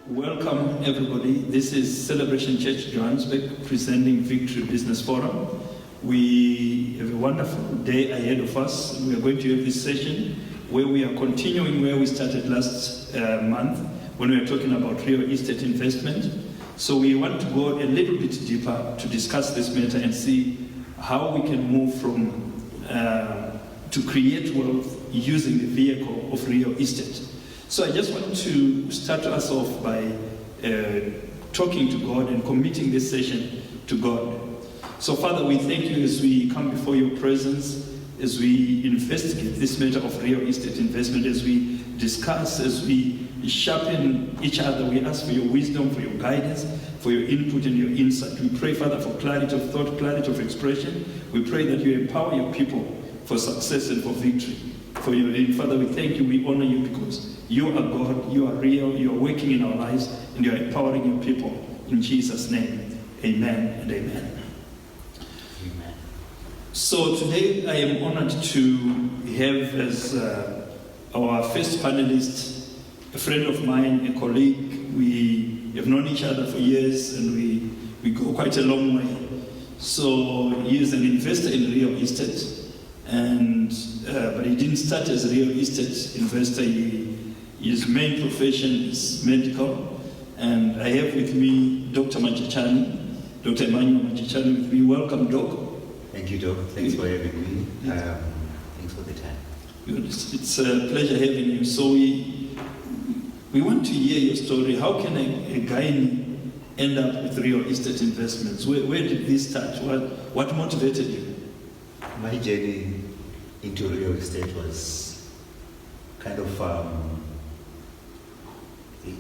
Welcome everybody. This is Celebration Church Johannesburg presenting Victory Business Forum. We have a wonderful day ahead of us. We are going to have this session where we are continuing where we started last month when we were talking about real estate investment. So we want to go a little bit deeper to discuss this matter and see how we can move from to create wealth using the vehicle of real estate. So I just want to start us off by talking to God and committing this session to God. So Father, we thank you as we come before your presence, as we investigate this matter of real estate investment, as we discuss, as we sharpen each other. We ask for your wisdom, for your guidance, for your input and your insight. We pray, Father, for clarity of thought, clarity of expression. We pray that you empower your people for success and for victory. For you, Father, we thank you, we honor you because you are God, you are real, you are working in our lives, and you are empowering your people. In Jesus' name, amen and amen. Amen. So today I am honored to have as our first panelist, a friend of mine, a colleague. We have known each other for years and we go quite a long way. So he is an investor in real estate. But he didn't start as a real estate investor. His main profession is medical. And I have with me Dr. Machichani, Dr. Emmanuel Machichani with me. Welcome, Doc. Thank you, Doc. Thanks for having me. Thanks for the time. It's a pleasure having you. So we want to hear your story. How can a guy end up with real estate investments? Where did this start? What motivated you? My journey into real estate was kind of a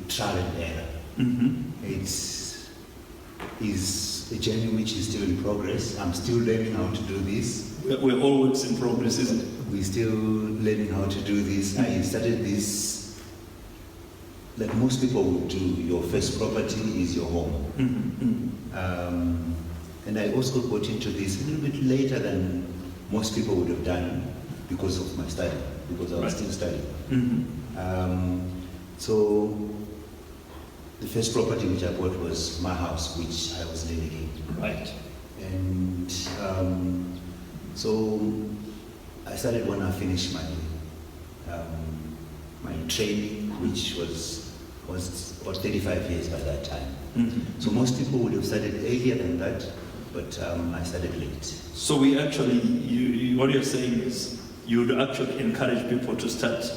trial and error. Mm-hmm. It's a journey which is still in progress. I'm still learning how to do this. We're all works in progress, isn't it? We're still learning how to do this. I started this like most people would do. Your first property is your home. Mm-hmm. And I also got into this a little bit later than most people would have done because of my study, because I was still studying. Mm-hmm. So the first property which I bought was my house, which I was living in. Right. And so I started when I finished my training, which was about 35 years by that time. Mm-hmm. So most people would have started earlier than that, but I started late. So we actually, what you're saying is you would actually encourage people to start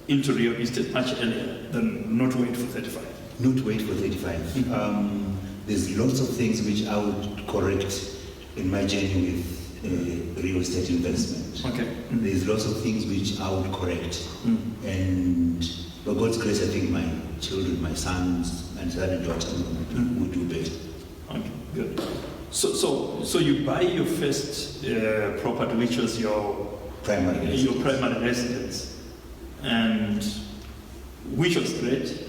into real estate much earlier than not wait for 35. Not wait for 35. Mm-hmm. There's lots of things which I would correct in my journey with real estate investment. Okay. Mm-hmm. There's lots of things which I would correct. Mm-hmm. And by God's grace, I think my children, my sons and son and daughter would do better. Okay, good. So you buy your first property, which was your primary residence, and which was great.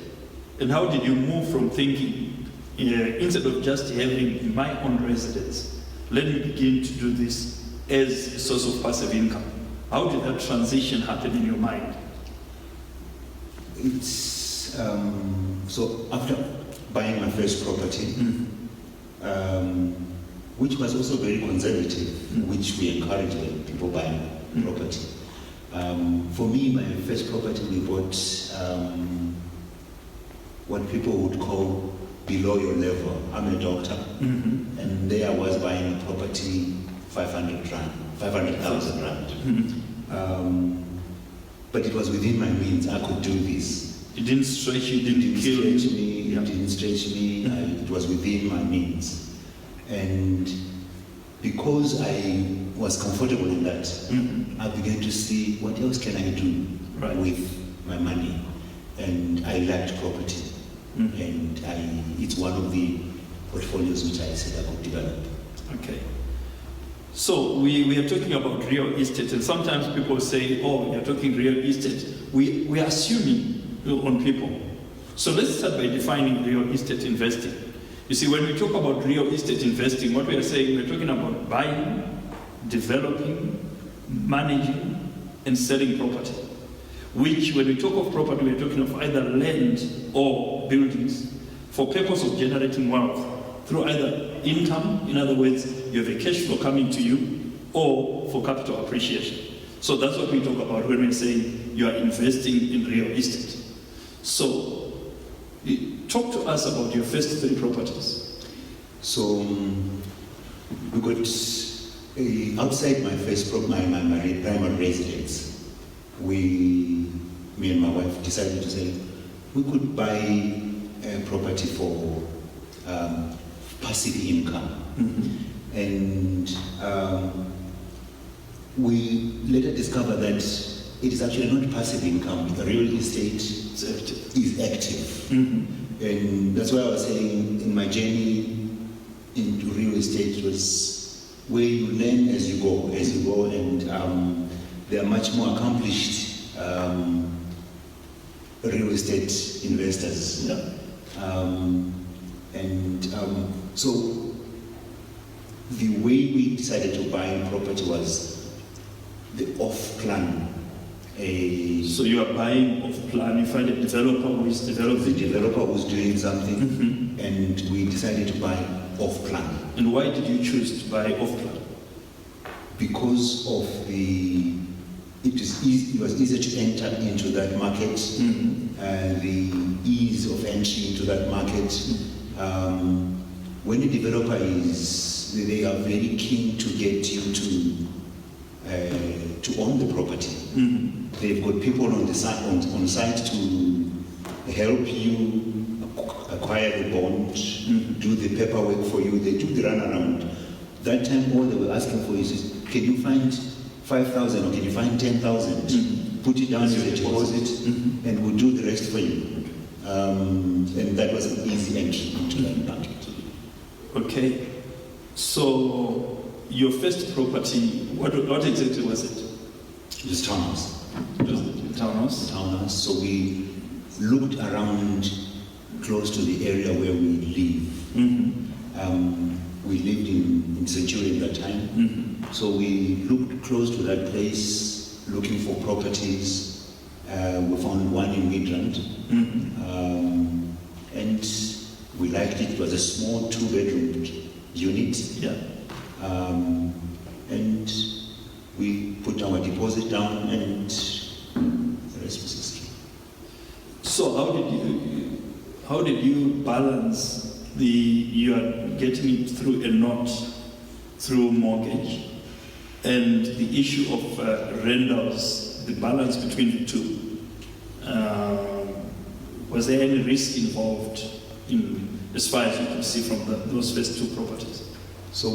And how did you move from thinking, instead of just having my own residence, let me begin to do this as a source of passive income? How did that transition happen in your mind? It's so after buying my first property, which was also very conservative, which we encourage when people buy property. For me, my first property we bought what people would call below your level. I'm a doctor, and there I was buying a property 500,000 rand. But it was within my means. I could do this. It didn't stretch you, didn't stretch me. It didn't stretch me. It was within my means. And because I was comfortable in that, I began to see what else can I do with my money. And I liked property. And it's one of the portfolios which I set up to develop. Okay. So we are talking about real estate, and sometimes people say, oh, you're talking real estate. We are assuming on people. So let's start by defining real estate investing. You see, when we talk about real estate investing, what we are saying, we're talking about buying, developing, managing, and selling property. which when we talk of property, we're talking of either land or buildings. for purpose of generating wealth through either income, in other words, you have a cash flow coming to you, or for capital appreciation. So that's what we talk about when we say you are investing in real estate. So talk to us about your first 3 properties. So we got outside my first my primary residence. Me and my wife decided to say we could buy a property for passive income. And we later discovered that it is actually not passive income. The real estate is active. And that's why I was saying in my journey into real estate was where you learn as you go, and there are much more accomplished real estate investors. So the way we decided to buy property was the off-plan. So you are buying off-plan, you find a developer who is developing. The developer was doing something, and we decided to buy off-plan. And why did you choose to buy off-plan? Because of it was easier to enter into that market, the ease of entry into that market. When a developer they are very keen to get you to own the property. They've got people on site to help you acquire the bond, do the paperwork for you. They do the runaround. That time, all they were asking for is, can you find 5,000 or can you find 10,000? Put it down as a deposit, and we'll do the rest for you. And that was an easy entry into that market. Okay. So your first property, what exactly was it? It was townhouse. It was the townhouse? Townhouse. So we looked around close to the area where we live. We lived in Centurion at that time. So we looked close to that place, looking for properties. We found one in Midrand. And we liked it. It was a small 2-bedroom unit. And we put our deposit down, and the rest was history. So how did you balance you are getting it through a note, through mortgage, and the issue of rentals, the balance between the two? Was there any risk involved as far as you can see from those first 2 properties? So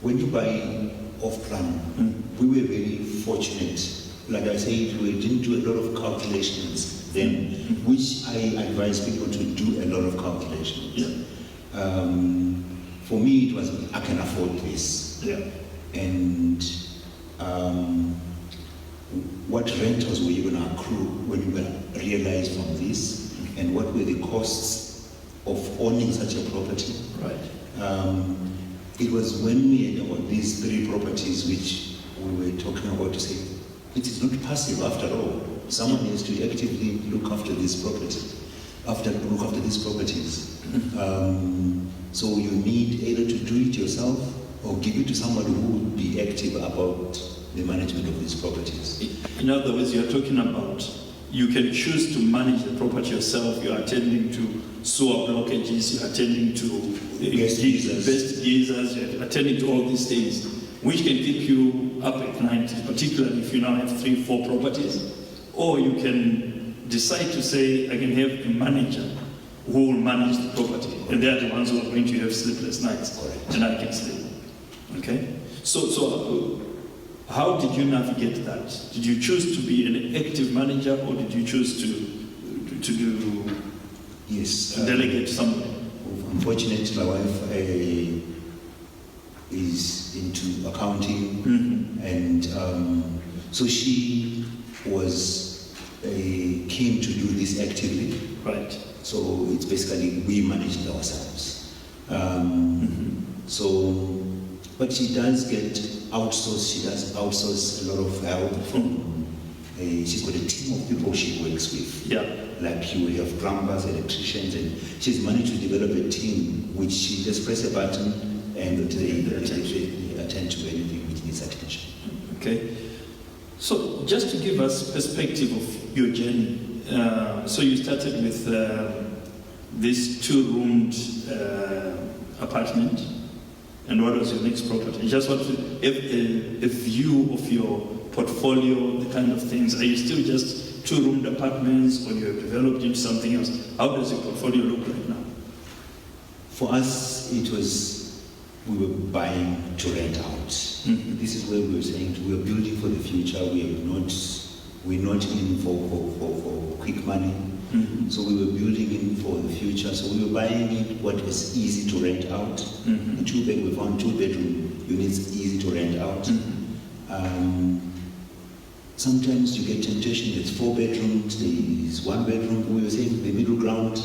when you buy off-plan, we were very fortunate. Like I said, we didn't do a lot of calculations then, which I advise people to do a lot of calculations. For me, it was, I can afford this. And what rentals were you going to accrue when you were realized from this, and what were the costs of owning such a property? It was when we had about these 3 properties which we were talking about to say, it is not passive after all. Someone has to actively look after this property, look after these properties. So you need either to do it yourself or give it to somebody who would be active about the management of these properties. In other words, you're talking about you can choose to manage the property yourself. You're attending to sewer blockages, you're attending to best geysers, you're attending to all these things, which can keep you up at night, particularly if you now have 3-4 properties. Or you can decide to say, I can have a manager who will manage the property, and they are the ones who are going to have sleepless nights, and I can sleep. Okay? So how did you navigate that? Did you choose to be an active manager, or did you choose to do? Yes. To delegate somebody? Unfortunately, my wife is into accounting, and so she was keen to do this actively. So it's basically we managed ourselves. So, but she does get outsourced. She does outsource a lot of help from she's got a team of people she works with. Yeah. Like you will have plumbers, electricians, and she's managed to develop a team which she just press a button and they attend to anything which needs attention. Okay. So just to give us perspective of your journey, so you started with this 2-roomed apartment, and what was your next property? I just want to have a view of your portfolio, the kind of things. Are you still just 2-roomed apartments, or you have developed into something else? How does your portfolio look right now? For us, it was, we were buying to rent out. Mm-hmm. This is where we were saying we are building for the future. We're not in for quick money. Mm-hmm. So we were building in for the future. So we were buying it what was easy to rent out. Mm-hmm. We found 2-bedroom units easy to rent out. Mm-hmm. Sometimes you get temptation. It's 4 bedrooms. There is 1 bedroom. We were saying the middle ground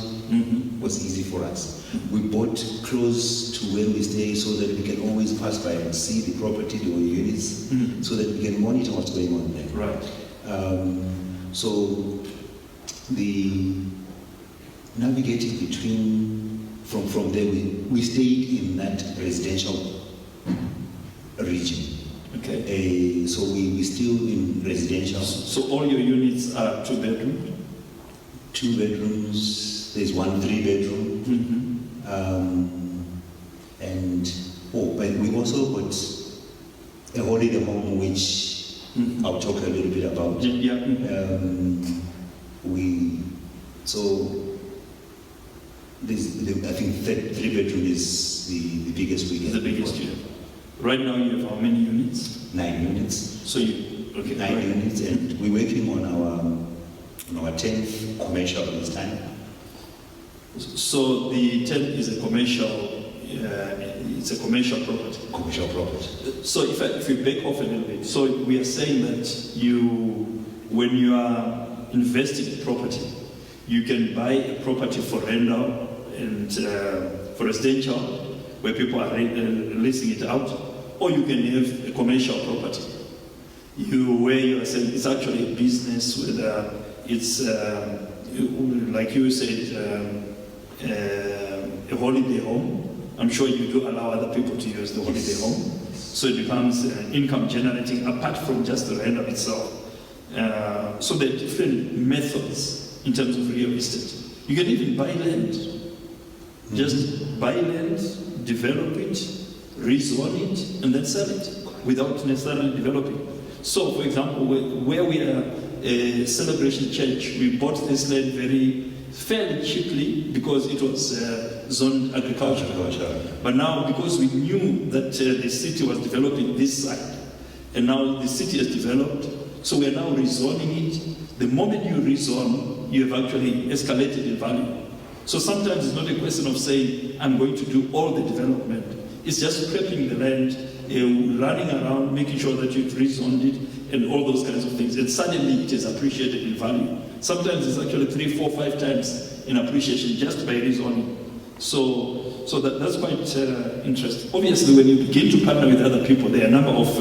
was easy for us. We bought close to where we stay so that we can always pass by and see the property, the units, so that we can monitor what's going on there. Right. So the navigating between from there, we stayed in that residential region. Okay. So we still in residential. So all your units are 2-bedroom? 2 bedrooms. There's 1 3-bedroom. Mm-hmm. But we also got a holiday home, which I'll talk a little bit about. Yeah. I think 3-bedroom is the biggest we get. The biggest unit. Right now you have how many units? 9 units. So you, okay. 9 units, and we're working on our 10th commercial this time. So the 10th is a commercial, it's a commercial property. Commercial property. So if we back off a little bit, so we are saying that when you are investing in property, you can buy a property for rental and for residential, where people are leasing it out, or you can have a commercial property. Where you are saying it's actually a business, whether it's like you said, a holiday home. I'm sure you do allow other people to use the holiday home, so it becomes income generating apart from just the rental itself. So there are different methods in terms of real estate. You can even buy land. Just buy land, develop it, rezone it, and then sell it without necessarily developing. So, for example, where we are a Celebration Church, we bought this land fairly cheaply because it was zoned agricultural. But now, because we knew that the city was developing this side, and now the city has developed, so we are now rezoning it. The moment you rezone, you have actually escalated in value. So sometimes it's not a question of saying, I'm going to do all the development. It's just prepping the land, running around, making sure that you've rezoned it, and all those kinds of things. And suddenly it is appreciated in value. Sometimes it's actually 3, 4, 5 times in appreciation just by rezoning. So that's quite interesting. Obviously, when you begin to partner with other people, there are a number of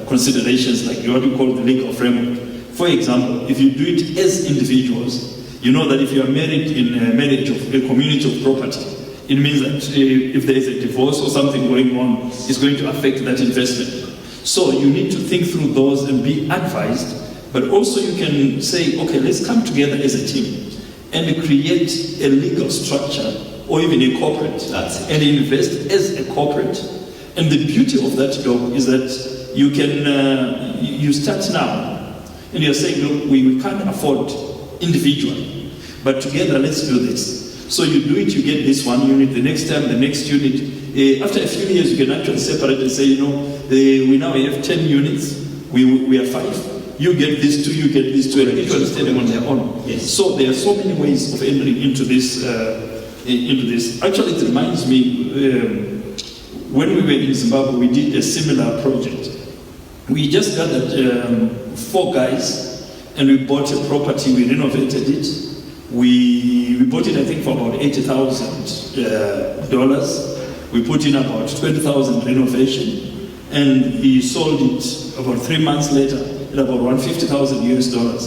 considerations, like what we call the legal framework. For example, if you do it as individuals, you know that if you are married in a marriage of a community of property, it means that if there is a divorce or something going on, it's going to affect that investment. So you need to think through those and be advised, but also you can say, okay, let's come together as a team and create a legal structure or even a corporate and invest as a corporate. And the beauty of that, though, is that you can, you start now and you're saying, look, we can't afford individually, but together let's do this. So you do it, you get this one unit, the next time the next unit. After a few years you can actually separate and say, you know, we now have 10 units, we are 5. You get these 2, you get these 2, and each one is standing on their own. Yes. So there are so many ways of entering into this. Actually, it reminds me, when we were in Zimbabwe, we did a similar project. We just gathered 4 guys, and we bought a property, we renovated it. We bought it, I think, for about $80,000. We put in about 20,000 renovation, and we sold it about 3 months later at about $150,000.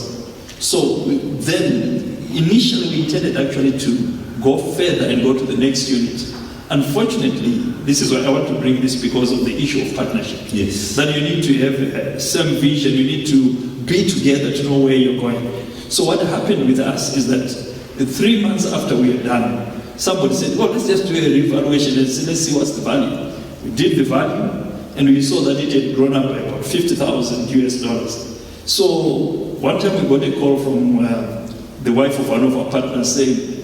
So then, initially we intended actually to go further and go to the next unit. Unfortunately, this is why I want to bring this because of the issue of partnership. Yes. That you need to have some vision, you need to be together to know where you're going. So what happened with us is that 3 months after we were done, somebody said, well, let's just do a revaluation and see, let's see what's the value. We did the value, and we saw that it had grown up by about $50,000. So one time we got a call from the wife of one of our partners saying,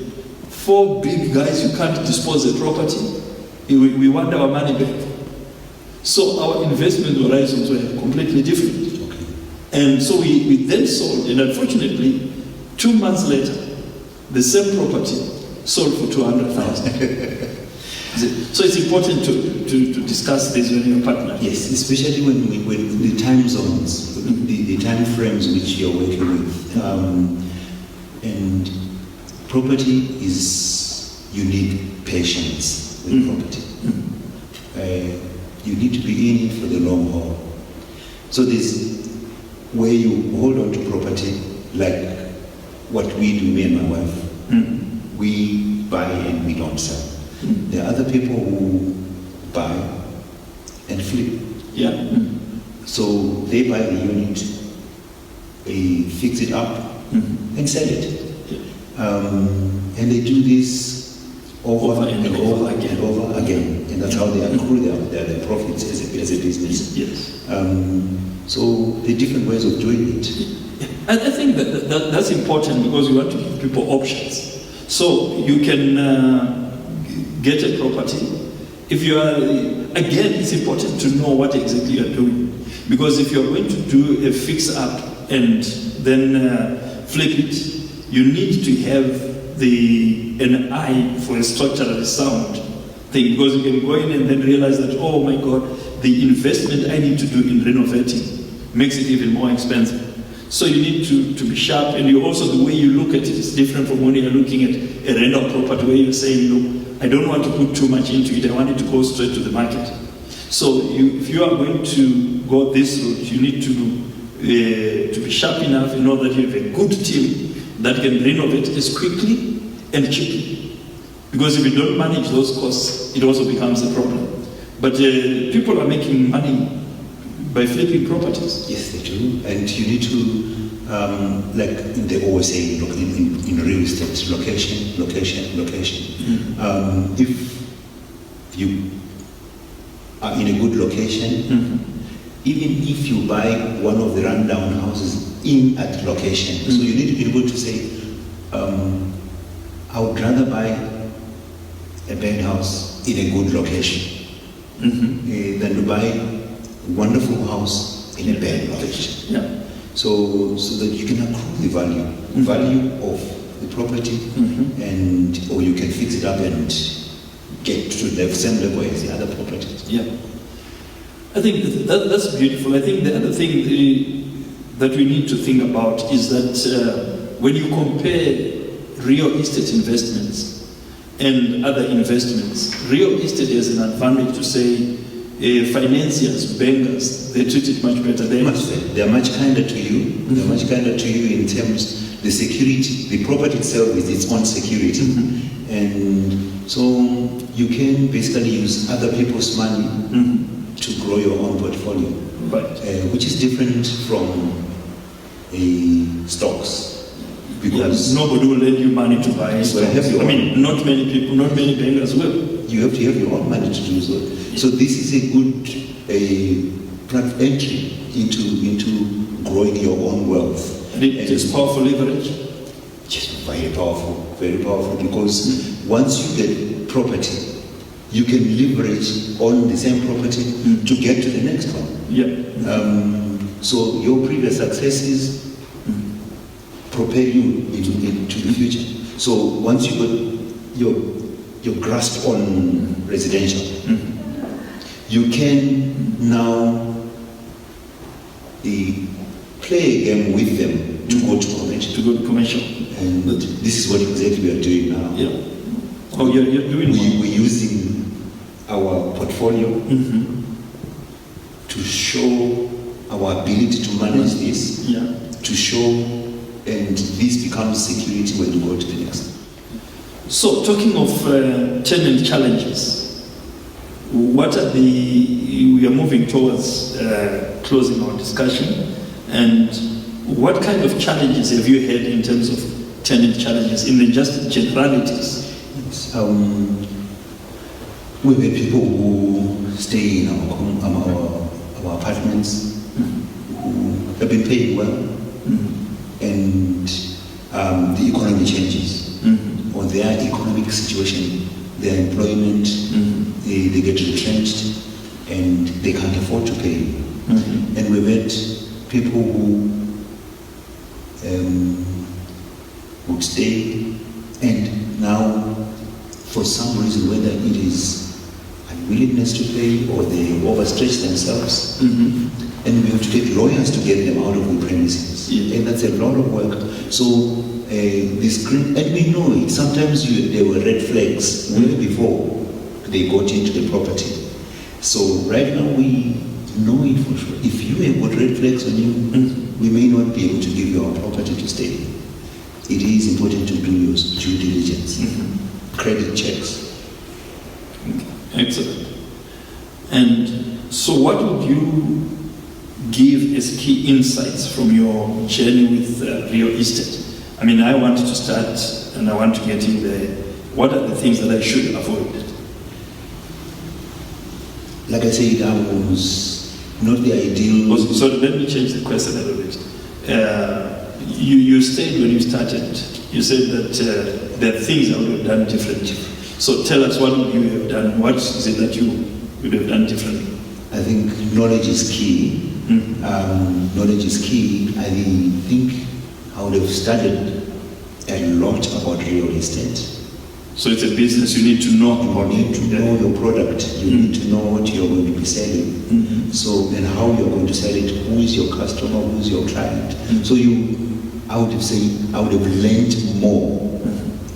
4 big guys, you can't dispose a property. We want our money back. So our investment horizons were completely different. Okay. And so we then sold, and unfortunately, 2 months later, the same property sold for $200,000. So it's important to discuss this when you're partnering. Yes, especially when the time zones, the time frames which you're working with. And property is, you need patience with property. You need to be in it for the long haul. So there's where you hold on to property, like what we do, me and my wife. We buy and we don't sell. There are other people who buy and flip. Yeah. So they buy the unit, they fix it up and sell it. And they do this over and over again. And that's how they accrue their profits as a business. Yes. So there are different ways of doing it. I think that's important because you want to give people options. So you can get a property. If you are, again, it's important to know what exactly you're doing. Because if you're going to do a fix-up and then flip it, you need to have an eye for a structurally sound thing. Because you can go in and then realize that, oh my God, the investment I need to do in renovating makes it even more expensive. So you need to be sharp, and you also, the way you look at it is different from when you're looking at a rental property where you're saying, look, I don't want to put too much into it, I want it to go straight to the market. So if you are going to go this route, you need to be sharp enough in order that you have a good team that can renovate as quickly and cheaply. Because if you don't manage those costs, it also becomes a problem. But people are making money by flipping properties. Yes, they do. And you need to, like they always say, look, in real estate, location. If you are in a good location, even if you buy one of the rundown houses in at location, so you need to be able to say, I would rather buy a bad house in a good location than to buy a wonderful house in a bad location. Yeah. So that you can accrue the value of the property, and or you can fix it up and get to the same level as the other properties. Yeah. I think that's beautiful. I think the other thing that we need to think about is that when you compare real estate investments and other investments, real estate has an advantage to say financiers, bankers, they treat it much better. They are much kinder to you. They're much kinder to you in terms the security. The property itself is its own security, and so you can basically use other people's money to grow your own portfolio, which is different from stocks. Because nobody will lend you money to buy stocks. Not many people, not many bankers will. You have to have your own money to do so. So this is a good entry into growing your own wealth. And it is powerful leverage. Yes, very powerful, because once you get property, you can leverage on the same property to get to the next one. Yeah. So your previous successes propel you into the future. So once you got your grasp on residential, you can now play a game with them to go to commercial. And this is what exactly we are doing now. Yeah. Oh, you're doing. We're using our portfolio to show our ability to manage this, Yeah. to show, and this becomes security when you go to the next. So, talking of tenant challenges, what are we are moving towards closing our discussion, and what kind of challenges have you had in terms of tenant challenges in the just generalities? Yes. We've had people who stay in our apartments who have been paying well, and the economy changes, or their economic situation, their employment, they get retrenched and they can't afford to pay. And we've had people who would stay, and now for some reason, whether it is unwillingness to pay or they overstretch themselves, and we have to get lawyers to get them out of the premises. Yeah. And that's a lot of work. So and we know it. Sometimes there were red flags way before they got into the property. So right now we know it for sure. If you have got red flags on you, we may not be able to give you our property to stay. It is important to do your due diligence, credit checks. Excellent. And so what would you give as key insights from your journey with real estate? I mean, I want to start and I want to get in there. What are the things that I should avoid? Like I said, I was not the ideal. So let me change the question a little bit. You said when you started, you said that there are things I would have done differently. So tell us, what would you have done? What is it that you would have done differently? I think knowledge is key. Knowledge is key. I think I would have studied a lot about real estate. So it's a business you need to know about. You need to know your product. You need to know what you're going to be selling. So, and how you're going to sell it. Who is your customer? Who is your client? So I would have learned more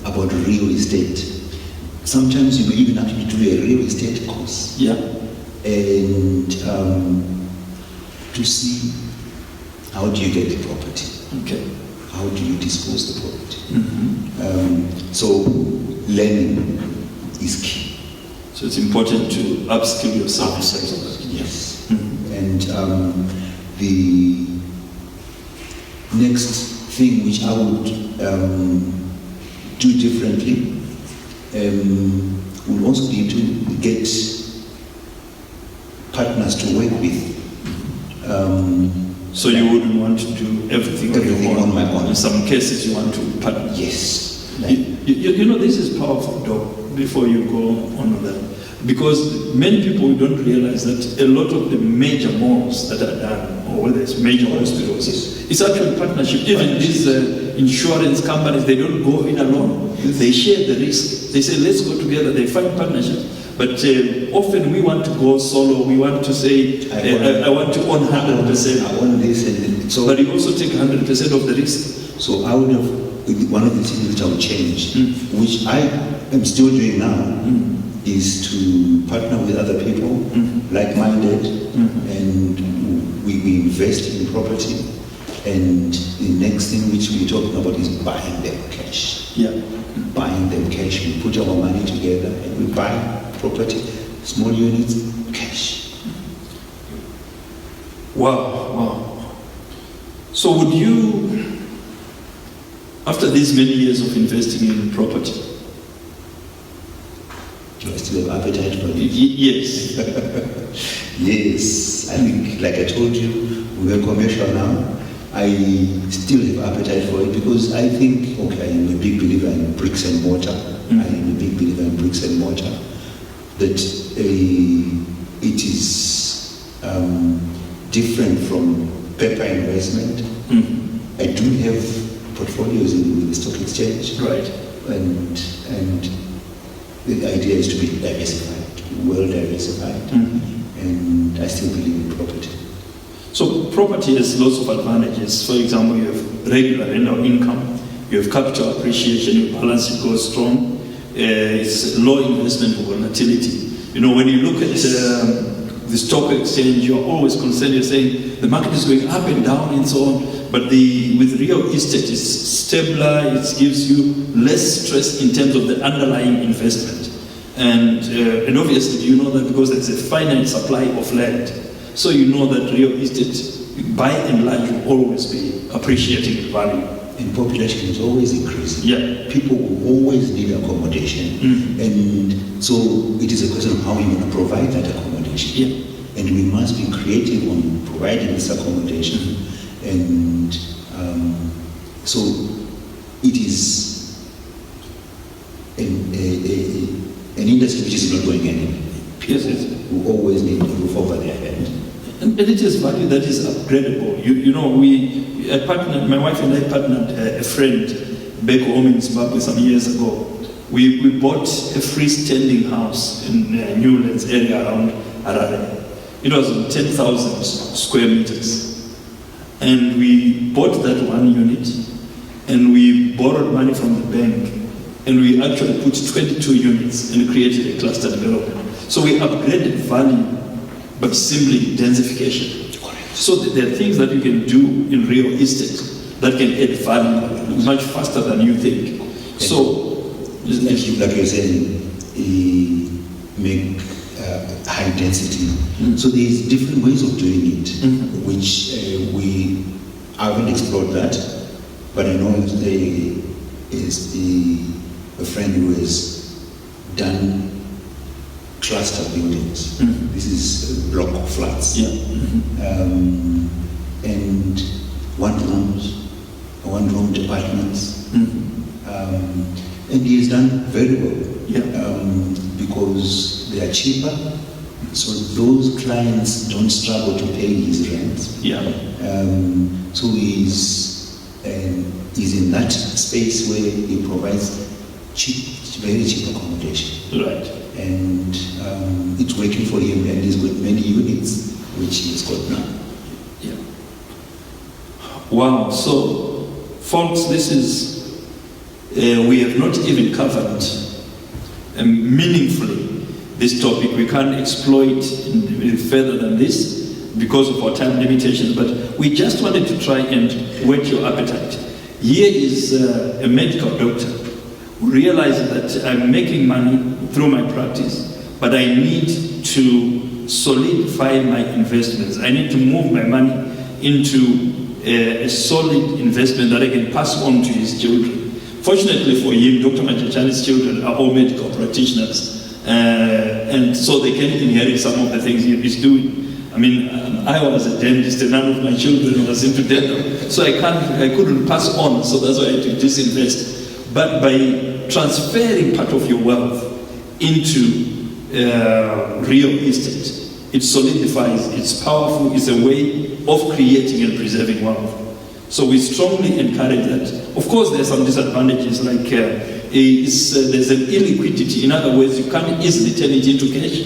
about real estate. Sometimes you may even have to do a real estate course. Yeah. And to see how do you get the property. Okay. How do you dispose the property? So learning is key. So it's important to upskill yourself. Yes. And the next thing which I would do differently would also be to get partners to work with. So you wouldn't want to do everything on my own. In some cases, you want to partner. Yes. You know, this is powerful, Doc, before you go on with that. Because many people don't realize that a lot of the major malls that are done, or whether it's major hospitals, it's actually partnership. Even these insurance companies, they don't go in alone. They share the risk. They say, let's go together. They find partnership. But often we want to go solo. We want to say, I want to own 100%. I own this. And so, but you also take 100% of the risk. So I would have, one of the things which I would change, which I am still doing now, is to partner with other people, like-minded, and we invest in property. And the next thing which we're talking about is buying them cash. Yeah. Buying them cash. We put our money together and we buy property, small units, cash. Wow. So would you, after these many years of investing in property, do I still have appetite for it? Yes. Yes. I think, like I told you, we're commercial now. I still have appetite for it because I think, okay, I am a big believer in bricks and mortar. I am a big believer in bricks and mortar. That it is different from paper investment. I do have portfolios with the stock exchange. Right. And the idea is to be diversified, to be well diversified. And I still believe in property. So property has lots of advantages. For example, you have regular rental income, you have capital appreciation, your balance sheet goes strong, it's low investment volatility. You know, when you look at the stock exchange, you're always concerned, you're saying the market is going up and down and so on. But with real estate, it's stabler, it gives you less stress in terms of the underlying investment. And obviously you know that because there's a finite supply of land. So you know that real estate, by and large, will always be appreciating in value. And population is always increasing. Yeah. People will always need accommodation. And so it is a question of how you want to provide that accommodation. Yeah. And we must be creative on providing this accommodation. And so it is an industry which is not going anywhere. Yes, We always need a roof over their head. And it is value that is upgradable. You know, my wife and I partnered a friend back home in Zimbabwe some years ago. We bought a freestanding house in Newlands area around Harare. It was 10,000 square meters. And we bought that one unit, and we borrowed money from the bank, and we actually put 22 units and created a cluster development. So we upgraded value, but simply densification. So there are things that you can do in real estate that can add value much faster than you think. So, like you're saying, make high density. So there's different ways of doing it, which we haven't explored that, but I know there is a friend who has done cluster buildings. This is block of flats. Yeah. And one-room apartments. And he has done very well. Yeah. Because they are cheaper, so those clients don't struggle to pay his rent. Yeah. So he's in that space where he provides very cheap accommodation. Right. And it's working for him, and he's got many units, which he's got now. Yeah. Wow. So, folks, this is we have not even covered meaningfully this topic. We can't exploit further than this because of our time limitations, but we just wanted to try and whet your appetite. Here is a medical doctor who realizes that I'm making money through my practice, but I need to solidify my investments. I need to move my money into a solid investment that I can pass on to his children. Fortunately for him, Dr. Machachani's children are all medical practitioners, and so they can inherit some of the things he is doing. I mean, I was a dentist and none of my children was into dental, so I couldn't pass on, so that's why I had to disinvest. But by transferring part of your wealth into real estate, it solidifies, it's powerful, it's a way of creating and preserving wealth. So we strongly encourage that. Of course, there are some disadvantages, like there's an illiquidity. In other words, you can't easily turn it into cash.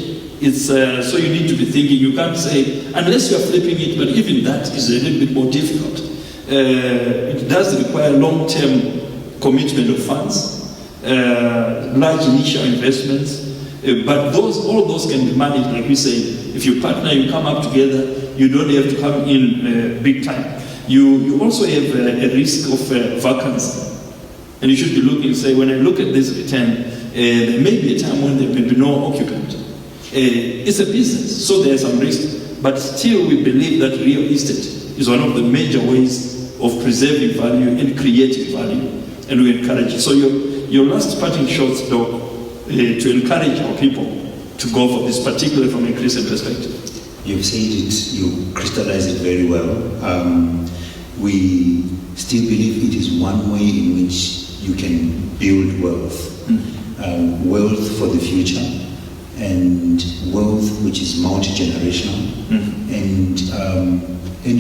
So you need to be thinking, you can't say, unless you're flipping it, but even that is a little bit more difficult. It does require long-term commitment of funds, large initial investments, but all those can be managed, like we say. If you partner, you come up together, you don't have to come in big time. You also have a risk of vacancy. And you should be looking and say, when I look at this return, there may be a time when there may be no occupant. It's a business, so there's some risk. But still, we believe that real estate is one of the major ways of preserving value and creating value. And we encourage it. So your last parting shots, Doc, to encourage our people to go for this, particularly from a Christian perspective. You've said it, you crystallized it very well. We still believe it is one way in which you can build wealth. Wealth for the future, and wealth which is multi-generational, and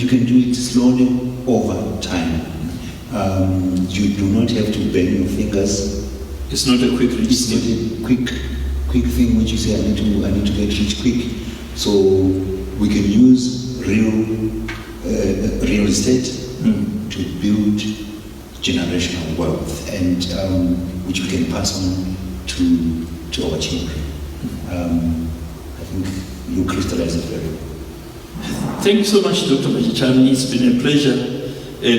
you can do it slowly over time. You do not have to bend your fingers. It's not a quick reach. It's not a quick thing which you say, I need to get rich quick. So we can use real estate to build generational wealth, and which we can pass on to our children. I think you crystallize it very well. Thank you so much, Dr. Majichani. It's been a pleasure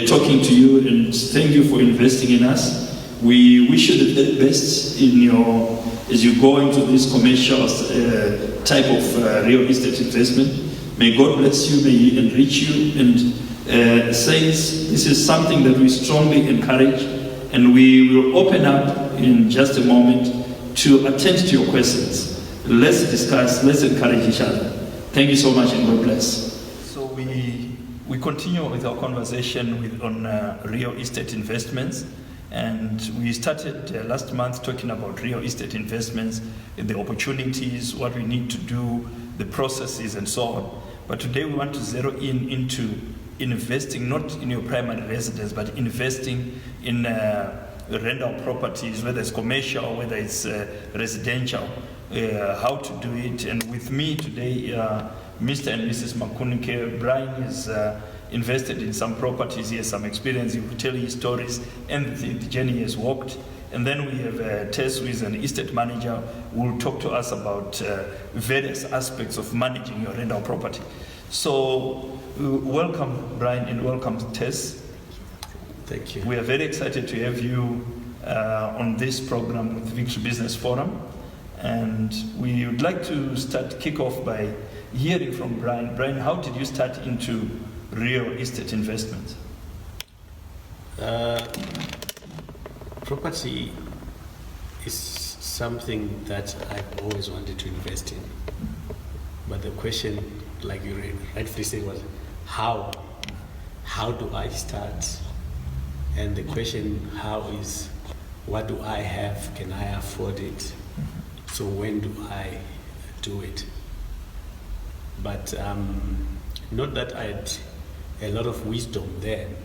talking to you, and thank you for investing in us. We wish you the very best as you go into this commercial type of real estate investment. May God bless you, may He enrich you, and says this is something that we strongly encourage, and we will open up in just a moment to attend to your questions. Let's discuss, let's encourage each other. Thank you so much, and God bless. So we continue with our conversation on real estate investments. And we started last month talking about real estate investments, the opportunities, what we need to do, the processes, and so on. But today we want to zero into investing, not in your primary residence, but investing in rental properties, whether it's commercial or whether it's residential, how to do it. And with me today, Mr. and Mrs. Makunike. Brian is invested in some properties. He has some experience. He will tell his stories and the journey he has walked. And then we have Tess, who is an estate manager, who will talk to us about various aspects of managing your rental property. So welcome, Brian, and welcome, Tess. Thank you. We are very excited to have you on this program with Victory Business Forum. And we would like to kick off by hearing from Brian. Brian, how did you start into real estate investment? Property is something that I've always wanted to invest in. But the question, like you rightfully said, was how? How do I start? And the question how is, what do I have? Can I afford it? So when do I do it? But not that I had a lot of wisdom then,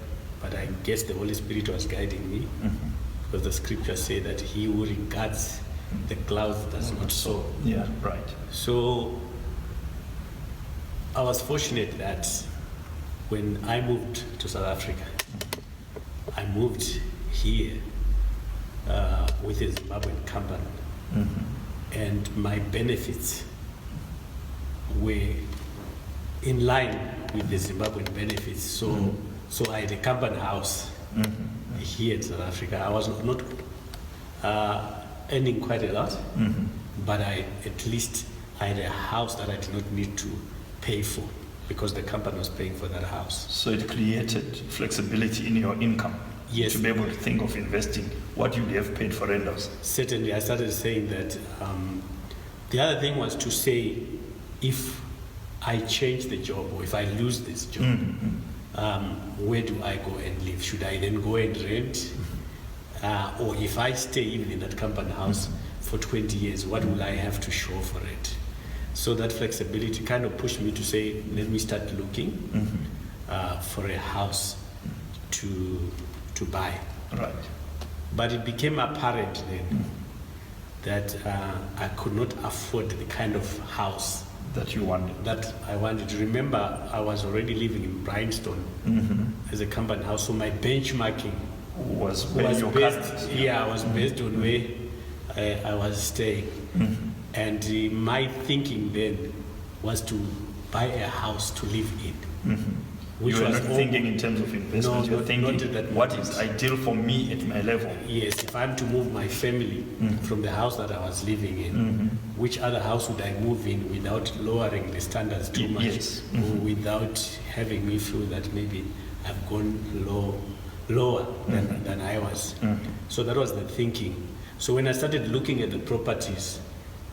but I guess the Holy Spirit was guiding me, because the scriptures say that he who regards the clouds does not sow. Yeah, right. So I was fortunate that when I moved to South Africa, I moved here with a Zimbabwean company, and my benefits were in line with the Zimbabwean benefits. So I had a company house here in South Africa. I was not earning quite a lot, but at least I had a house that I did not need to pay for, because the company was paying for that house. So it created flexibility in your income. Yes. To be able to think of investing what you have paid for rentals. Certainly, I started saying that. The other thing was to say, if I change the job or if I lose this job, where do I go and live? Should I then go and rent? Or if I stay even in that company house for 20 years, what will I have to show for it? So that flexibility kind of pushed me to say, let me start looking for a house to buy. Right. But it became apparent then that I could not afford the kind of house that you wanted. That I wanted. Remember, I was already living in Bryanston as a company house, so my benchmarking was based on where I was staying. And my thinking then was to buy a house to live in. You were not thinking in terms of investment, No, you're thinking not that what moment. is ideal for me at my level. Yes, if I'm to move my family from the house that I was living in, which other house would I move in without lowering the standards too much? Yes. Or without having me feel that maybe I've gone lower than I was. So that was the thinking. So when I started looking at the properties,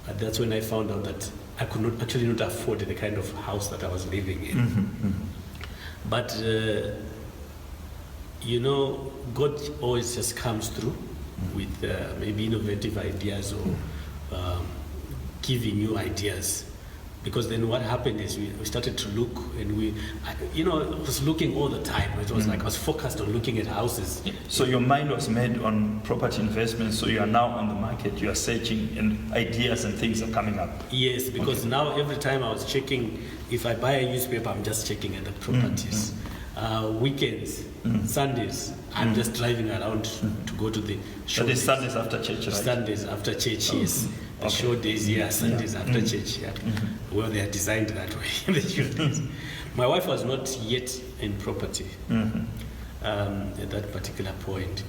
that's when I found out that I could not actually not afford the kind of house that I was living in. But, God always just comes through with maybe innovative ideas or giving you ideas. Because then what happened is we started to look, and I was looking all the time. It was like I was focused on looking at houses. So your mind was made on property investment, so you are now on the market, you are searching, and ideas and things are coming up. Yes, because now every time I was checking, if I buy a newspaper, I'm just checking at the properties. Weekends, Sundays, I'm just driving around to go to the shops. That is Sundays after church, right? Sundays after church, yes. The show days, Sundays after church, well, they are designed that way. The show days. My wife was not yet in property at that particular point,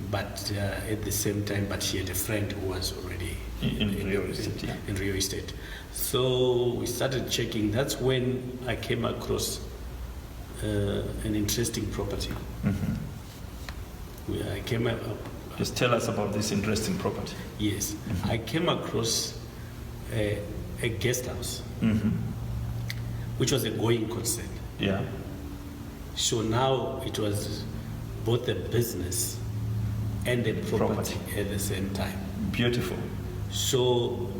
but at the same time, but she had a friend who was already in real estate. In real estate. So we started checking. That's when I came across an interesting property. I came up. Just tell us about this interesting property. Yes, I came across a guest house, which was a going concern. Yeah. So now it was both a business and a property at the same time. Beautiful. So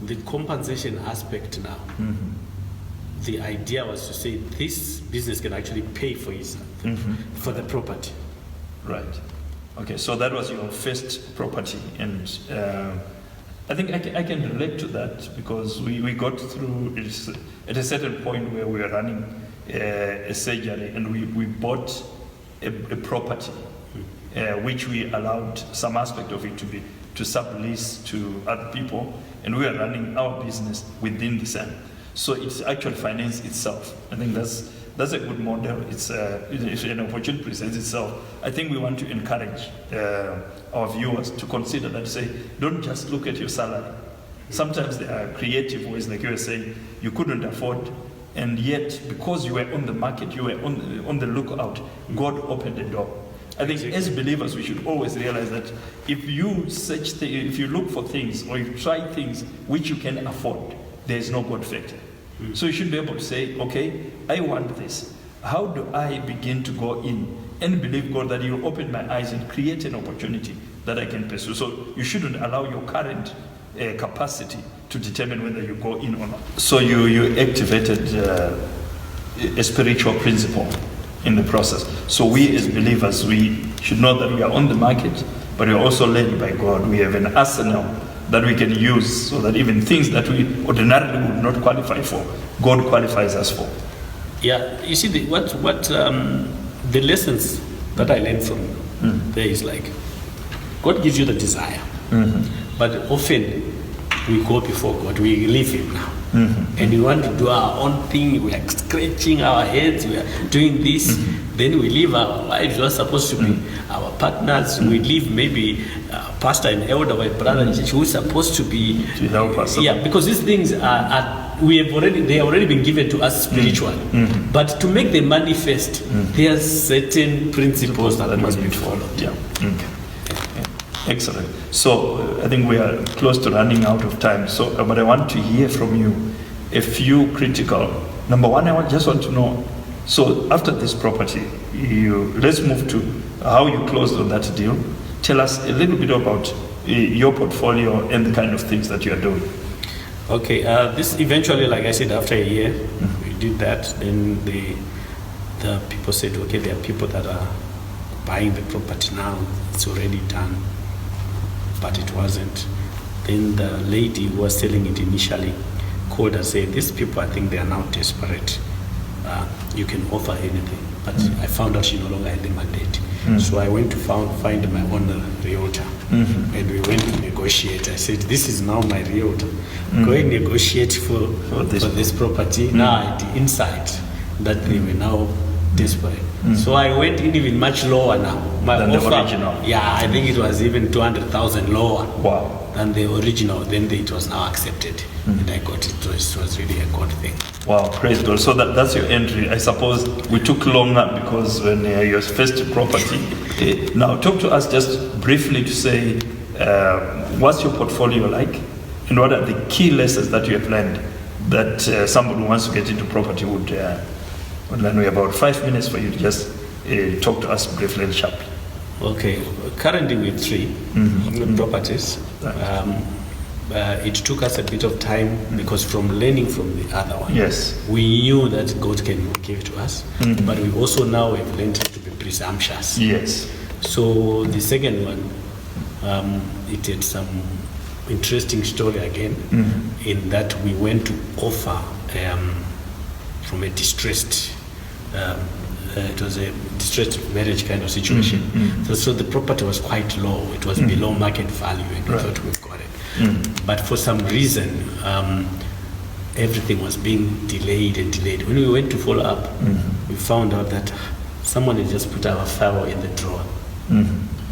the compensation aspect now, the idea was to say this business can actually pay for itself, for the property. Right. Okay, so that was your first property, and I think I can relate to that because we got through it at a certain point where we were running a surgery, and we bought a property which we allowed some aspect of it to sublease to other people, and we are running our business within the same. So it's actually finance itself. I think that's a good model. It's if an opportunity presents itself, I think we want to encourage our viewers to consider that. Say, don't just look at your salary. Sometimes there are creative ways, like you were saying, you couldn't afford, and yet because you were on the market, you were on the lookout, God opened the door. I think as believers, we should always realize that if you if you look for things or you try things which you can afford, there is no God factor. So you should be able to say, okay, I want this. How do I begin to go in and believe God that He'll open my eyes and create an opportunity that I can pursue? So you shouldn't allow your current capacity to determine whether you go in or not. So you activated a spiritual principle in the process. So we as believers, we should know that we are on the market, but we are also led by God. We have an arsenal that we can use so that even things that we ordinarily would not qualify for, God qualifies us for. Yeah, you see, the lessons that I learned from there is like, God gives you the desire, but often we go before God, we leave Him now. And we want to do our own thing, we are scratching our heads, we are doing this, then we leave our wives who are supposed to be our partners, we leave maybe pastor and elder or a brother in church who is supposed to be to help us. Yeah, because these things they have already been given to us spiritually. But to make them manifest, there are certain principles that must be followed. Yeah. Okay. Excellent. So I think we are close to running out of time. So, but I want to hear from you a few critical. Number one, I just want to know. So after this property, let's move to how you closed on that deal. Tell us a little bit about your portfolio and the kind of things that you are doing. Okay. This eventually, like I said, after a year, we did that. Then the people said, okay, there are people that are buying the property now. It's already done. But it wasn't. Then the lady who was selling it initially called and said, these people, I think they are now desperate. You can offer anything. But I found out she no longer had the mandate. So I went to find my own realtor. And we went to negotiate. I said, this is now my realtor. Go and negotiate for this property. Now at the inside that they were now desperate. So I went in even much lower now. My than offer, the original? Yeah, I think it was even 200,000 lower. Wow. Than the original. Then it was now accepted. And I got it. It was really a good thing. Wow, praise God. So that's your entry. I suppose we took longer because when your first property. Now talk to us just briefly to say, what's your portfolio like? And what are the key lessons that you have learned that somebody who wants to get into property would learn? We have about 5 minutes for you to just talk to us briefly and sharply. Okay, currently with 3 properties. It took us a bit of time because from learning from the other one, yes, we knew that God can give to us, but we also now have learned to be presumptuous. Yes. So the second one, it had some interesting story again, in that we went to offer from a distressed. It was a distressed marriage kind of situation. So the property was quite low. It was below market value, and we thought we've got it. But for some reason, everything was being delayed and delayed. When we went to follow up, we found out that someone had just put our file in the drawer.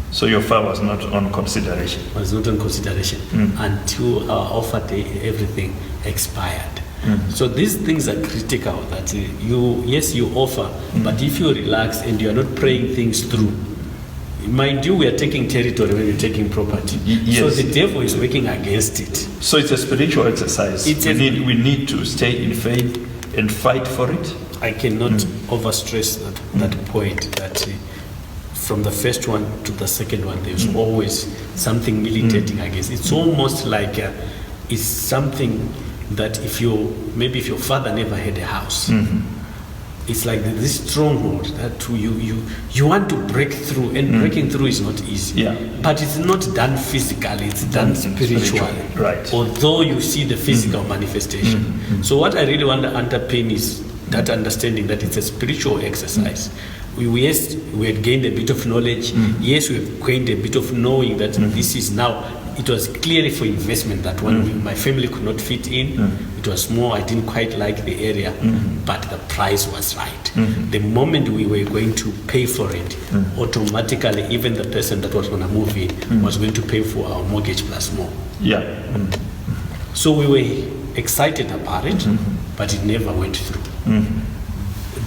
So your file was not on consideration? Was not on consideration until our offer day, everything expired. So these things are critical, that you offer, but if you relax and you are not praying things through, mind you, we are taking territory when we're taking property. Yes. So the devil is working against it. So it's a spiritual exercise. We need to stay in faith and fight for it. I cannot overstress that point, that from the first one to the second one, there's always something militating against. It's almost like it's something that if your father never had a house, it's like this stronghold that you want to break through, and breaking through is not easy. Yeah. But it's not done physically, it's done spiritually. Right. Although you see the physical manifestation. So what I really want to underpin is that understanding that it's a spiritual exercise. We had gained a bit of knowledge. Yes, we have gained a bit of knowing that this is now. It was clearly for investment, that one my family could not fit in. It was small, I didn't quite like the area, but the price was right. The moment we were going to pay for it, automatically even the person that was going to move in was going to pay for our mortgage plus more. Yeah. So we were excited about it, but it never went through.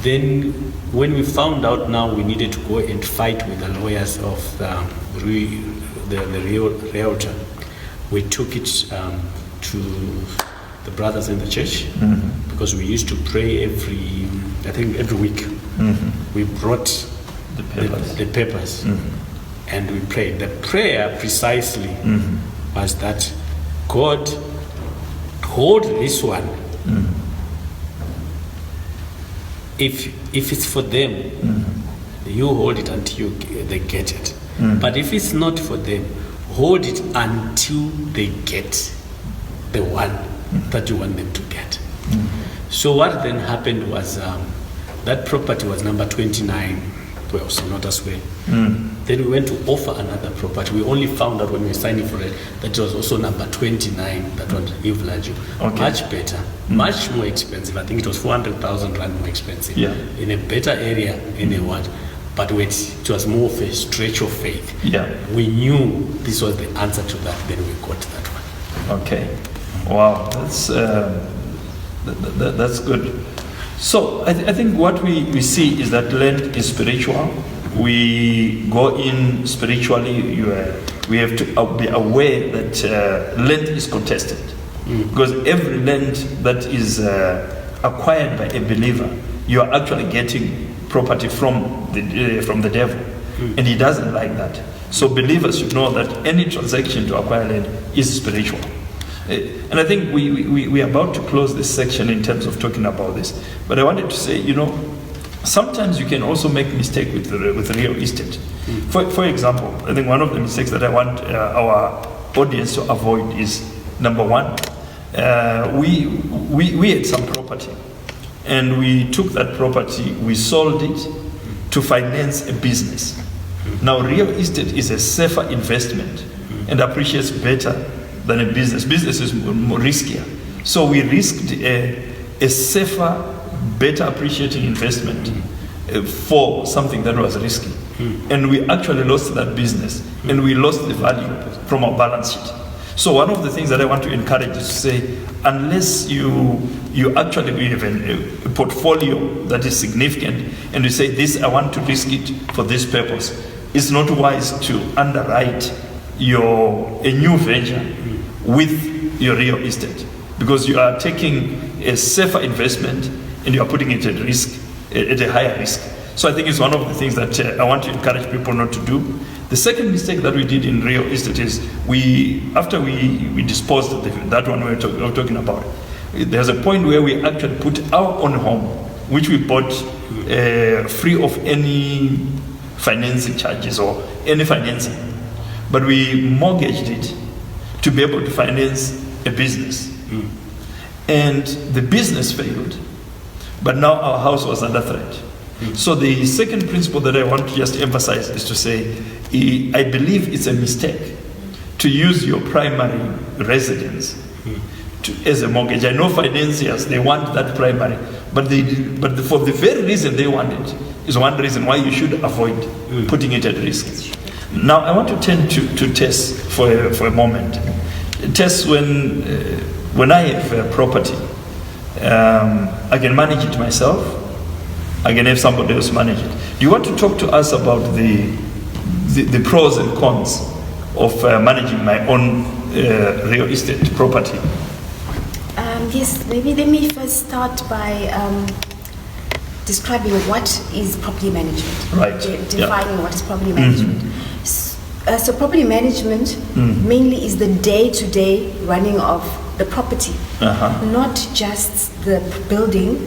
Then when we found out now we needed to go and fight with the lawyers of the realtor, we took it to the brothers in the church, because we used to pray every week. We brought the papers and we prayed. The prayer precisely was that God, hold this one. If it's for them, you hold it until they get it. But if it's not for them, hold it until they get the one that you want them to get. So what then happened was that property was number 29, well, so not as well. Then we went to offer another property. We only found out when we were signing for it that it was also number 29, that one in Vlaju. Okay. Much better, much more expensive. I think it was 400,000 rand more expensive. Yeah. In a better area, in a what? But wait, it was more of a stretch of faith. Yeah. We knew this was the answer to that, then we got that one. Okay. Wow, that's good. So I think what we see is that Lent is spiritual. We go in spiritually. We have to be aware that Lent is contested, because every Lent that is acquired by a believer, you are actually getting property from the devil, and he doesn't like that. So believers should know that any transaction to acquire land is spiritual. And I think we are about to close this section in terms of talking about this. But I wanted to say, sometimes you can also make mistake with real estate. For example, I think one of the mistakes that I want our audience to avoid is, number one, we had some property, and we took that property, we sold it to finance a business. Now, real estate is a safer investment and appreciates better than a business. Business is more riskier. So we risked a safer, better appreciating investment for something that was risky. And we actually lost that business, and we lost the value from our balance sheet. So one of the things that I want to encourage is to say, unless you actually have a portfolio that is significant, and you say, this, I want to risk it for this purpose, it's not wise to underwrite a new venture with your real estate, because you are taking a safer investment and you are putting it at risk, at a higher risk. So I think it's one of the things that I want to encourage people not to do. The second mistake that we did in real estate is after we disposed of that one we were talking about, there's a point where we actually put our own home, which we bought free of any financing charges or any financing, but we mortgaged it to be able to finance a business. And the business failed, but now our house was under threat. So the second principle that I want to just emphasize is to say, I believe it's a mistake to use your primary residence as a mortgage. I know financiers, they want that primary, but for the very reason they want it is one reason why you should avoid putting it at risk. Now I want to turn to Tess for a moment. Tess, when I have a property, I can manage it myself. I can have somebody else manage it. Do you want to talk to us about the pros and cons of managing my own real estate property? Yes, maybe let me first start by describing what is property management. Right. Defining what is property management. So property management mainly is the day-to-day running of the property, not just the building,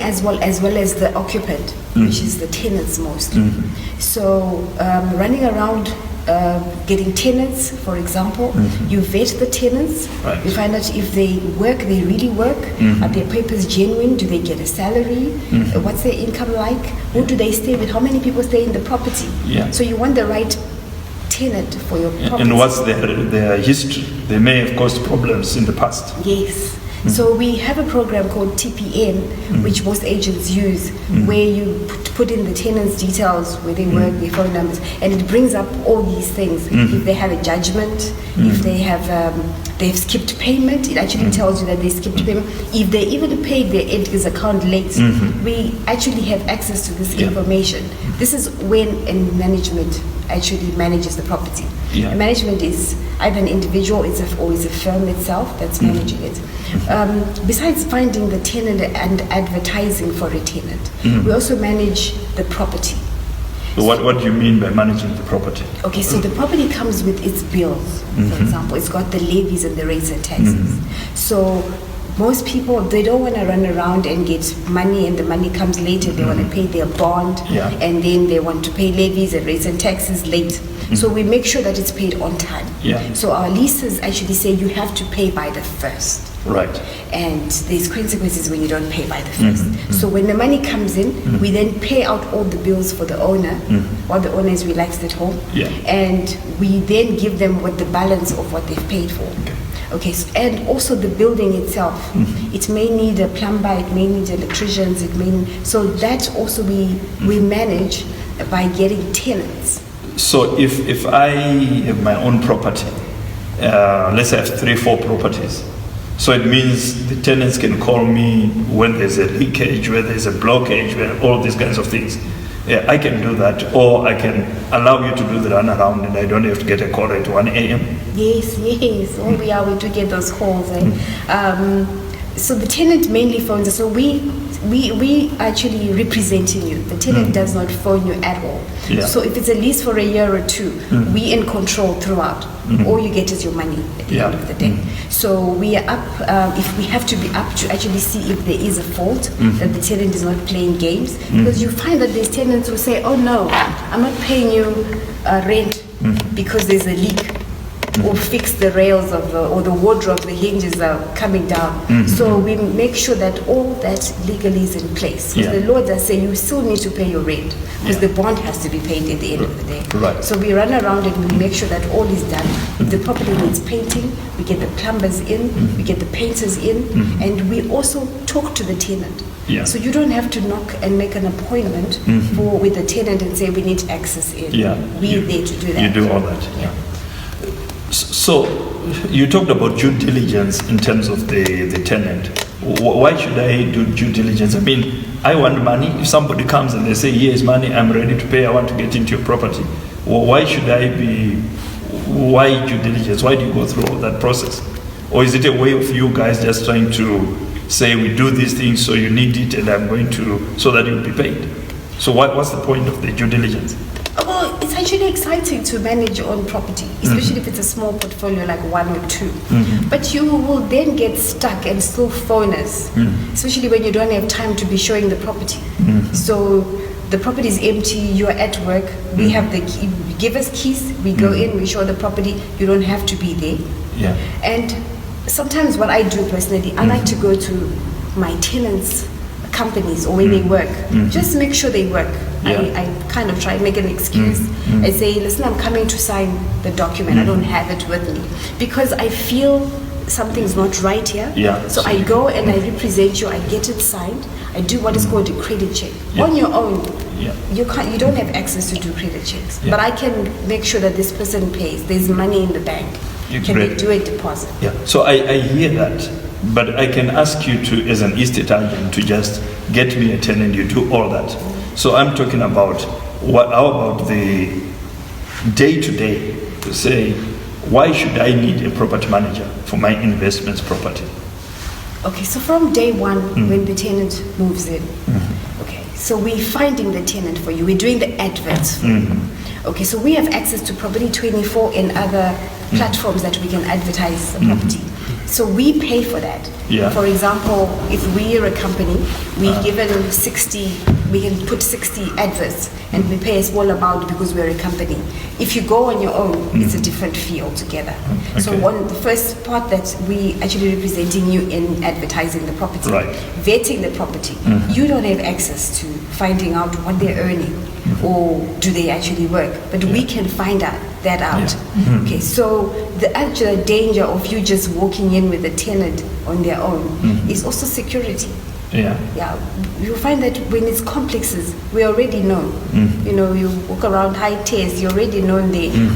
as well as the occupant, which is the tenants mostly. So running around, getting tenants, for example, you vet the tenants, Right. you find out if they really work, are their papers genuine, do they get a salary, what's their income like, who do they stay with, how many people stay in the property. Yeah. So you want the right tenant for your property. And what's their history? They may have caused problems in the past. Yes. So we have a program called TPM, which most agents use, where you put in the tenants' details, where they work, their phone numbers, and it brings up all these things. If they have a judgment, if they've skipped payment, it actually tells you that they skipped payment. If they even paid their editors account late, we actually have access to this information. This is when management actually manages the property. Yeah. Management is either an individual, or it's a firm itself that's managing it. Besides finding the tenant and advertising for a tenant, we also manage the property. So what do you mean by managing the property? Okay, so the property comes with its bills, for example. It's got the levies and the rates and taxes. So most people, they don't want to run around and get money and the money comes later. They want to pay their bond and then they want to pay levies and rates and taxes late. So we make sure that it's paid on time. Yeah. So our leases actually say you have to pay by the 1st. Right. And there's consequences when you don't pay by the 1st. So when the money comes in, we then pay out all the bills for the owner while the owner is relaxed at home. Yeah. And we then give them what the balance of what they've paid for. Okay, so, and also the building itself. It may need a plumber, it may need electricians, so that also we manage by getting tenants. So if I have my own property, let's say I have 3-4 properties, so it means the tenants can call me when there's a leakage, when there's a blockage, when all these kinds of things. Yeah, I can do that, or I can allow you to do the runaround and I don't have to get a call at 1 a.m. Yes. Oh, we do get those calls. So the tenant mainly phones us. So we actually representing you. The tenant does not phone you at all. Yeah. So if it's a lease for a year or two, we in control throughout. All you get is your money at the end of the day. So we are up, if we have to be up to actually see if there is a fault, that the tenant is not playing games. Because you find that there's tenants who say, oh no, I'm not paying you rent because there's a leak. Or fix the rails or the wardrobe, the hinges are coming down. So we make sure that all that legally is in place. Because the law does say you still need to pay your rent, because the bond has to be paid at the end of the day. Right. So we run around and we make sure that all is done. If the property needs painting, we get the plumbers in, we get the painters in, and we also talk to the tenant. Yeah. So you don't have to knock and make an appointment with the tenant and say we need access in. We're there to do that. You do all that. Yeah. So you talked about due diligence in terms of the tenant. Why should I do due diligence? I mean, I want money. If somebody comes and they say, here's money, I'm ready to pay, I want to get into your property. Well, why due diligence? Why do you go through all that process? Or is it a way of you guys just trying to say, we do these things, so you need it, and I'm going to, so that you'll be paid? So what's the point of the due diligence? Well, it's actually exciting to manage your own property, especially if it's a small portfolio like 1 or 2. But you will then get stuck and still phone us, especially when you don't have time to be showing the property. So the property is empty, you're at work, we have the key, give us keys, we go in, we show the property, you don't have to be there. Yeah. And sometimes what I do personally, I like to go to my tenants' companies or where they work, just make sure they work. Yeah. I kind of try to make an excuse. I say, listen, I'm coming to sign the document. I don't have it with me because I feel something's not right here. Yeah. So I go and I represent you. I get it signed. I do what is called a credit check. Yeah. On your own, Yeah. you don't have access to do credit checks. Yeah. But I can make sure that this person pays. There's money in the bank. Can they Great. do a deposit? Yeah. So I hear that, but I can ask you to, as an estate agent, to just get me a tenant. You do all that. So I'm talking about how about the day to day to say, why should I need a property manager for my investments property? Okay, so from day one, when the tenant moves in, okay, so we're finding the tenant for you. We're doing the adverts for you. Okay, so we have access to Property 24 and other platforms that we can advertise the property. So we pay for that. Yeah. For example, if we are a company, we given 60, we can put 60 adverts and we pay a small amount because we're a company. If you go on your own, it's a different fee altogether. So the first part that we actually representing you in advertising the property, Right. vetting the property. You don't have access to finding out what they're earning or do they actually work, but we can find out that out. Okay, so the actual danger of you just walking in with a tenant on their own is also security. Yeah. Yeah, you'll find that when it's complexes, we already know. You know, you walk around high tiers, you already know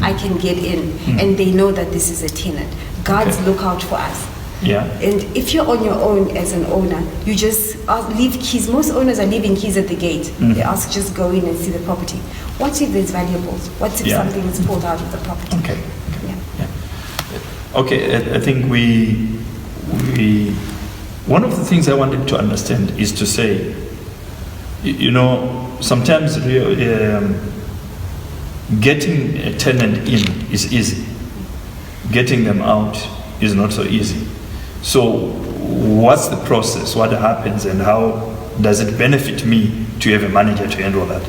I can get in, and they know that this is a tenant. Guards look out for us. Yeah. And if you're on your own as an owner, you just leave keys. Most owners are leaving keys at the gate. They ask, just go in and see the property. What if there's valuables? What if something is pulled out of the property? Okay. Yeah. Okay, I think we one of the things I wanted to understand is to say, you know, sometimes getting a tenant in is easy. Getting them out is not so easy. So what's the process? What happens and how does it benefit me to have a manager to handle that?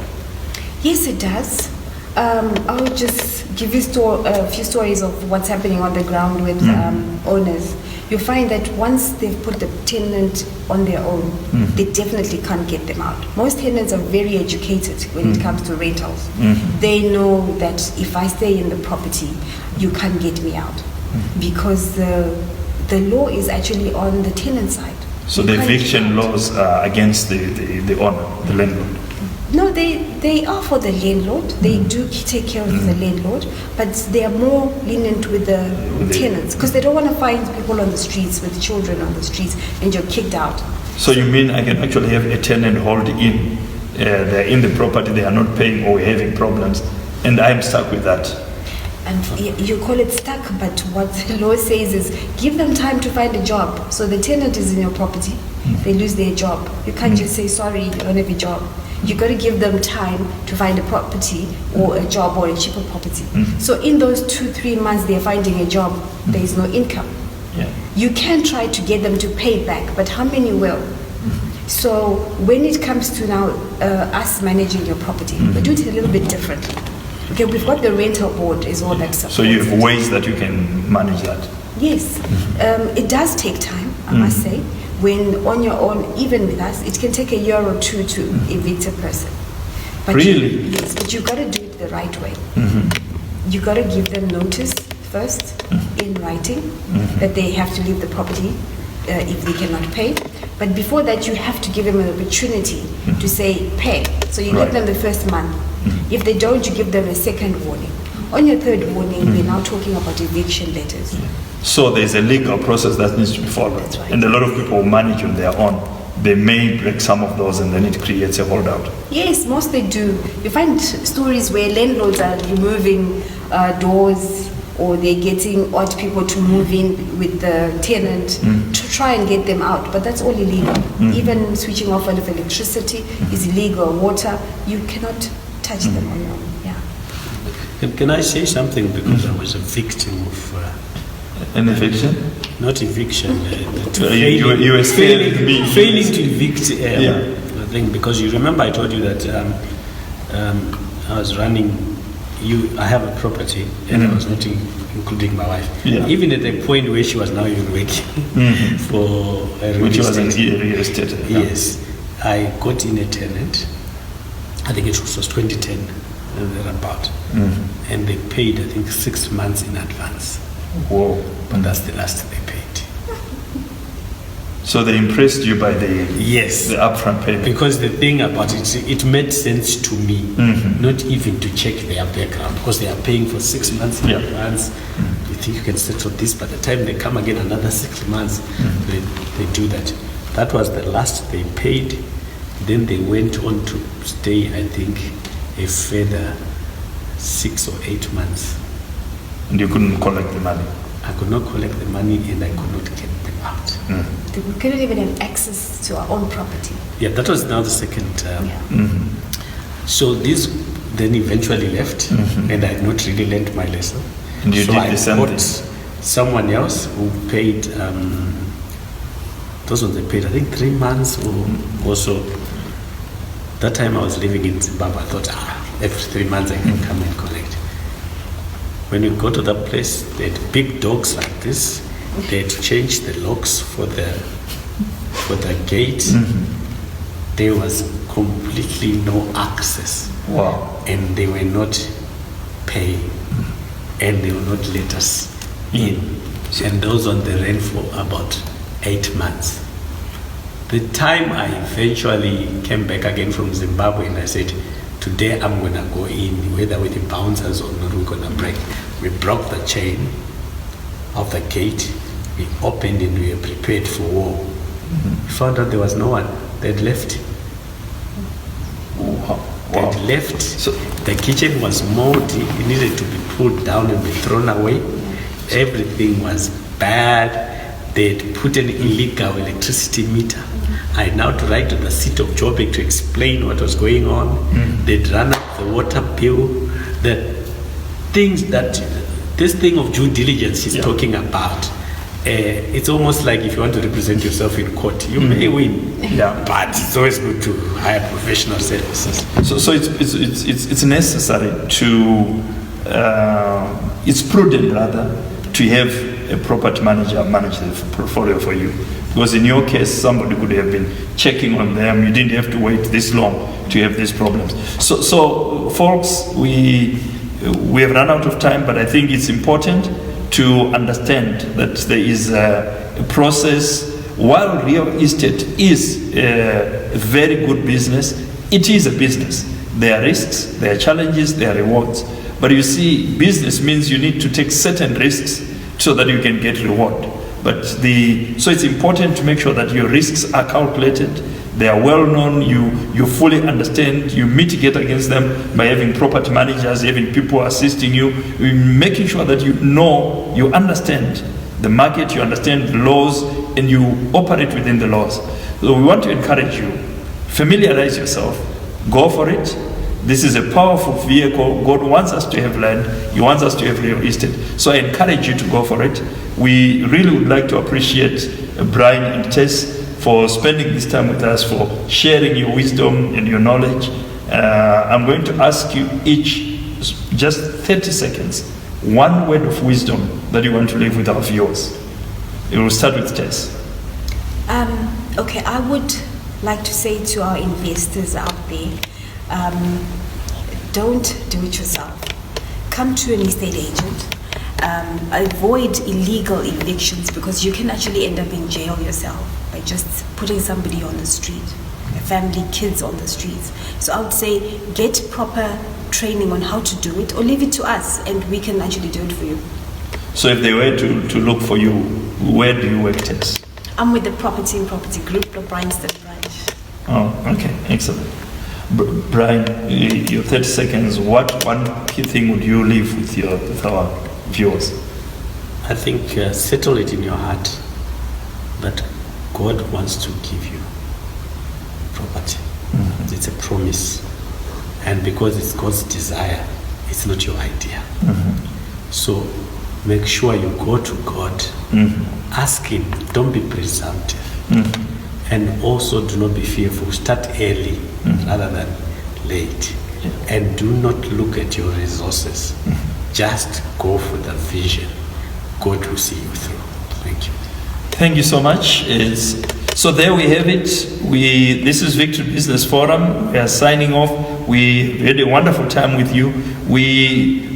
Yes, it does. I'll just give you a few stories of what's happening on the ground with owners. You find that once they've put the tenant on their own, they definitely can't get them out. Most tenants are very educated when it comes to rentals. They know that if I stay in the property, you can't get me out because the law is actually on the tenant side. So You the can't eviction get out. laws are against the owner, the landlord. No, they are for the landlord. They do take care of the landlord, but they are more lenient with the tenants because they don't want to find people on the streets with children on the streets and you're kicked out. So you mean I can actually have a tenant hold in, they're in the property, they are not paying or we're having problems, and I'm stuck with that. And you call it stuck, but what the law says is give them time to find a job. So the tenant is in your property, they lose their job. You can't just say, sorry, you don't have a job. You got to give them time to find a property or a job or a cheaper property. So in those 2-3 months they're finding a job, there is no income. Yeah. You can try to get them to pay back, but how many will? So when it comes to now us managing your property, we do it a little bit differently. Okay, we've got the rental board is all that supports So you have it. ways that you can manage that. Yes, it does take time, I must say. When on your own, even with us, it can take a year or two to evict a person. But Really? Yes, but you got to do it the right way. You got to give them notice first in writing that they have to leave the property if they cannot pay. But before that, you have to give them an opportunity to say pay. So you Right. give them the first month. If they don't, you give them a second warning. On your third warning, we're now talking about eviction letters. So there's a legal process that needs to be followed. That's right. And a lot of people manage on their own. They may break some of those and then it creates a holdout. Yes, most they do. You find stories where landlords are removing doors or they're getting odd people to move in with the tenant to try and get them out. But that's all illegal. Even switching off of electricity is illegal. Water, you cannot touch them on your own. Yeah. Can I say something because I was a victim of An eviction? not eviction, You were scaring me. failing to evict. Yeah. I think because you remember I told you that I was running. I have a property and I was not including my wife. Yeah. Even at the point where she was now even working for a real Which was an estate. real estate. Yes. I got in a tenant. I think it was 2010, thereabout. And they paid, I think, 6 months in advance. Whoa. But that's the last they paid. So they impressed you by the Yes. the upfront payment. Because the thing about it, it made sense to me, not even to check their background, because they are paying for 6 months in Yeah. advance. You think you can settle this, by the time they come again another 6 months, they do that. That was the last they paid. Then they went on to stay, I think, a further 6 or 8 months. And you couldn't collect the money. I could not collect the money and I could not get them out. We couldn't even have access to our own property. Yeah, that was now the second term. Yeah. So this then eventually left, and I had not really learned my lesson. And you so did I the same got thing. someone else who paid. Those ones they paid, I think, 3 months or so. That time I was living in Zimbabwe. I thought, every 3 months I can come and collect. When you go to that place, they had big dogs like this. They had changed the locks for the gate. There was completely no access. Wow. And they were not paying. And they will not let us in. And those on the rent for about 8 months. The time I eventually came back again from Zimbabwe and I said, today I'm going to go in, whether with the bouncers or not, we're going to break. We broke the chain of the gate, we opened and we were prepared for war. We found out there was no one. They'd left. Wow. They'd left. So- the kitchen was moldy. It needed to be pulled down and be thrown away. Everything was bad. They'd put an illegal electricity meter. I had now to write to the city of Joburg to explain what was going on. They'd run up the water bill. The things that this thing of due diligence is talking about. It's almost like if you want to represent yourself in court, you may win. Yeah. But it's always good to hire professional services. So it's necessary to it's prudent rather to have a property manager manage the portfolio for you, because in your case somebody could have been checking on them. You didn't have to wait this long to have these problems. So folks, we have run out of time, but I think it's important to understand that there is a process. While real estate is a very good business, it is a business. There are risks, there are challenges, there are rewards. But you see, business means you need to take certain risks so that you can get reward. So it's important to make sure that your risks are calculated, they are well known, you fully understand, you mitigate against them by having property managers, having people assisting you, making sure that you know, you understand the market, you understand the laws, and you operate within the laws. So we want to encourage you, familiarize yourself, go for it. This is a powerful vehicle. God wants us to have land. He wants us to have real estate. So I encourage you to go for it. We really would like to appreciate Brian and Tess for spending this time with us, for sharing your wisdom and your knowledge. I'm going to ask you each just 30 seconds, one word of wisdom that you want to leave with our viewers. We will start with Tess. Okay, I would like to say to our investors out there, don't do it yourself. Come to an estate agent. Avoid illegal evictions, because you can actually end up in jail yourself by just putting somebody on the street, a family, kids on the streets. So I would say get proper training on how to do it, or leave it to us and we can actually do it for you. So if they were to look for you, where do you work, Tess? I'm with the Property and Property Group, the Bryanston branch. Oh, okay, excellent. Brian, your 30 seconds, what one key thing would you leave with our viewers? I think settle it in your heart that God wants to give you property. It's a promise. And because it's God's desire, it's not your idea. So make sure you go to God, ask Him, don't be presumptive. And also do not be fearful. Start early rather than late. And do not look at your resources. Just go for the vision. God will see you through. Thank you. Thank you so much. It's So there we have it. This is Victory Business Forum. We are signing off. We had a wonderful time with you.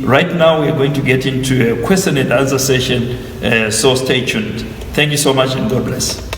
Right now we are going to get into a question and answer session, so stay tuned. Thank you so much and God bless.